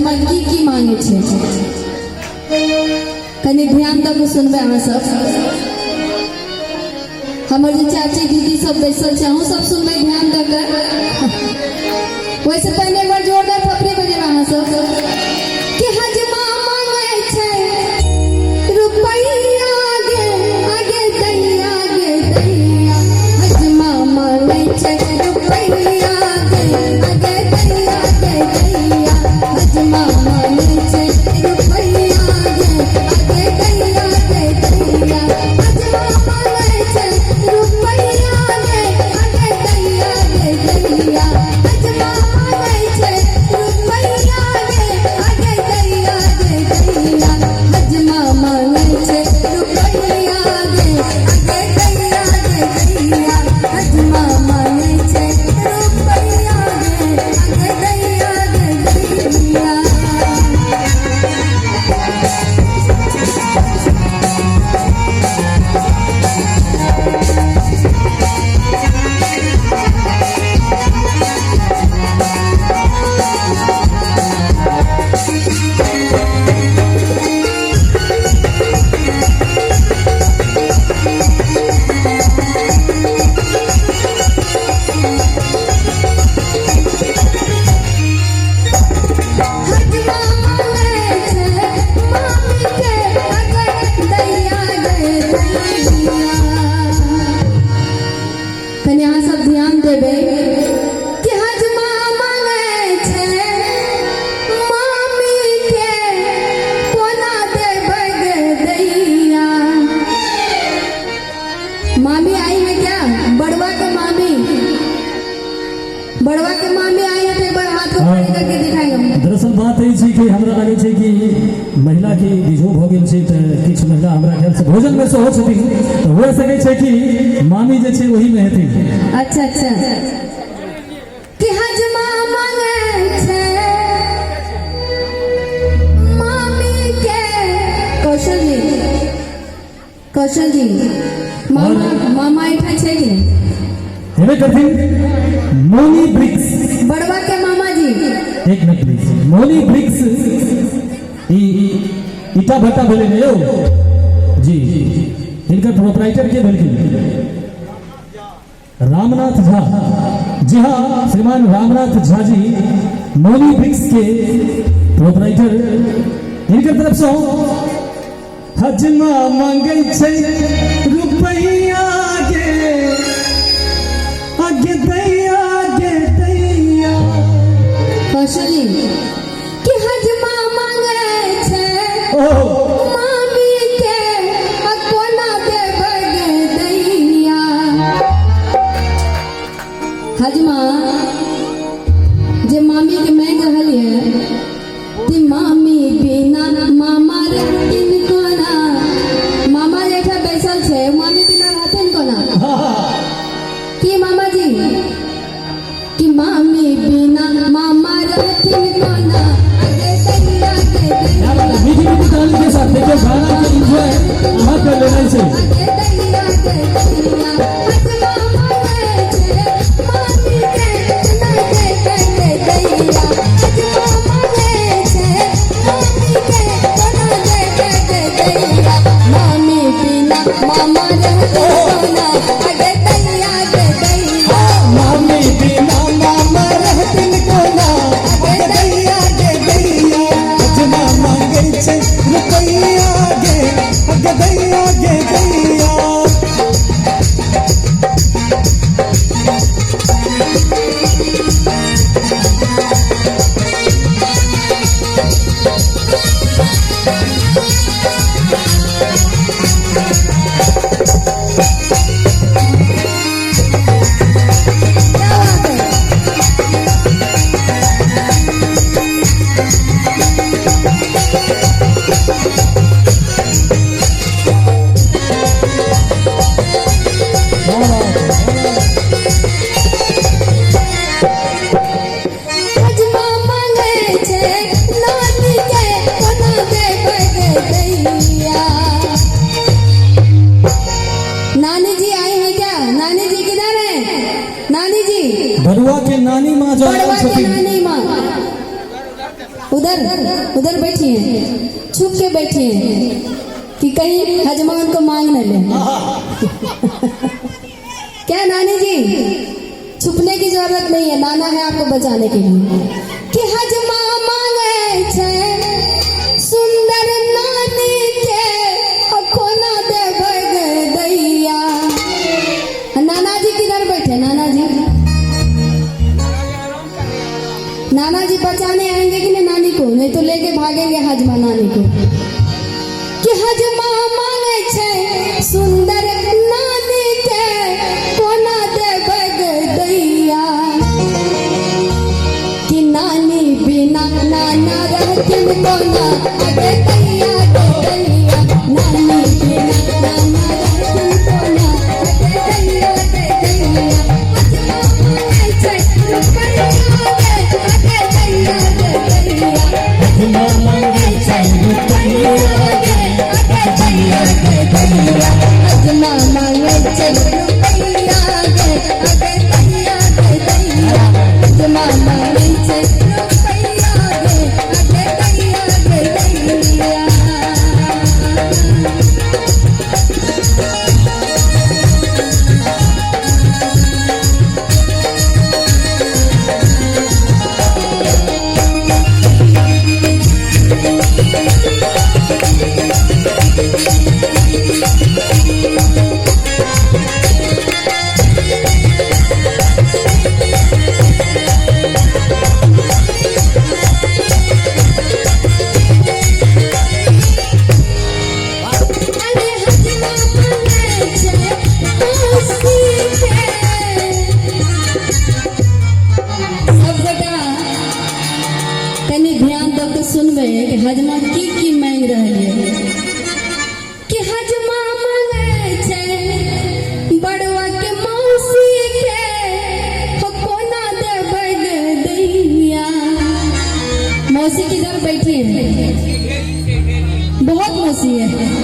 हजमा की मांगे छे कनी ध्यान दे के सुनबे अहाँ सब। हमर जे चाची दीदी सब बैसल छे अहूँ सब सुनबे ध्यान दे के। वैसे पहले एक बार जोरदार थपड़ी बजेबे अहाँ सब कि हजमा मांगे छे रुपैया आगे आगे दैया गे दैया। हजमा मांगे छे रुपैया आगे आगे दैया गे दैया। हजमा मांगे छे रुपैया आगे आगे दैया गे दैया। हजमा मांगे छे रुपैया आगे आगे दैया गे दैया। हजमा मांगे छे रुपैया आगे आगे दैया गे दैया। हजमा मांगे छे रुपैया आगे आगे दैया गे दैया। हजमा मांगे छे रुपैया आगे आगे दैया गे दैया। तनी अहाँ सब ध्यान देबे कि हजमा मांगे छे मामी के कोना देबे गे दैया। मामी आई है क्या? बड़वा के मामी आई है तो एक बार हाथ को खड़े करके दिखाएंगे। दरअसल बात यही है कि हमरा लगे छे कि महिला की विजोग हो गेल छे त किछ महिला हमरा ख्याल से भोजन में से हो छथि तो हो सके छे कि मामी जे छे वही में हेथि। अच्छा कि हजमा मांगे छे मामी के कौशल जी मामा ऐठा छे कि नहीं? हेबे करथिन मोनी ब्रिक्स। बड़वा के मामा जी एक मिनट प्लीज। मोनी ब्रिक्स ईटा भट्टा भेले ने यौ जी इनका प्रोप्राइटर के भेलखिन रामनाथ झा। जी हाँ श्रीमान रामनाथ झा जी मोनी ब्रिक्स के प्रोप्राइटर। इनके तरफ से हजमा मांगे छे रुपैया आगे आगे दैया गे दैया। कौशल जी कि हजमा मांगे छे मामी के कोना देबे गे दैया। हजमा जे मामी के मैं कहलिए कि मामी बिना मामा रहतिन कोना। मामा जेठा बैसल छे मामी बिना रहतिन कोना कि मामा जी कि मामी बिना मामा रहतिन कोना आगे दैया गे दैया। मीठी गाने के साथ देखिए गाना के एंजॉय वहां कर लेना से आगे दैया गे दैया। हजमा मांगे छे मामी के कोना देबे गे दैया। हजमा मांगे छे मामी के कोना देबे गे दैया। मामी बिना मामा रहतिन कोना आगे दैया गे दैया। मामी बिना मामा रहतिन कोना आगे दैया गे दैया। हजमा मांगे छे रुपैया आगे आगे दैया गे दैया। बड़ुआ के नानी माँ जो बड़ुआ के नानी माँ उधर उधर बैठिए, छुप के बैठिए कि कहीं हजमा उनको मांग न ले। क्या नानी जी, छुपने की जरूरत नहीं है, नाना है आपको बचाने के लिए। कि हजमा मांगे छे सुंदर नानी के खोना दे दैया। नाना जी किधर बैठे? नाना जी, नाना जी बचाने आएंगे कि नहीं नानी को? नहीं तो लेके भागेंगे हजमा नानी को। कि हजमा मांगे छे सुंदर नानी के कोना दे दैया। कि नानी बिना नाना रहतिन कोना अगे दैया दे दैया। नानी बिना नाना रहतिन कोना अगे दैया दे दैया। हजमा मांगे छे रुपैया गे अगे दैया दे दैया। हजमा मांगे छे रुपैया हजमा मांगे छे रुपैया गे अगे दैया दे दैया। हजमा मांगे छे रुपैया गे अगे दैया दे दैया। तनी ध्यान दो के सुनबे कि हजमा की मांग रही है। कि हजमा मांगे छे बड़वा के मौसी के कोना दे दैया। मौसी किधर बैठी है? बहुत मौसी है।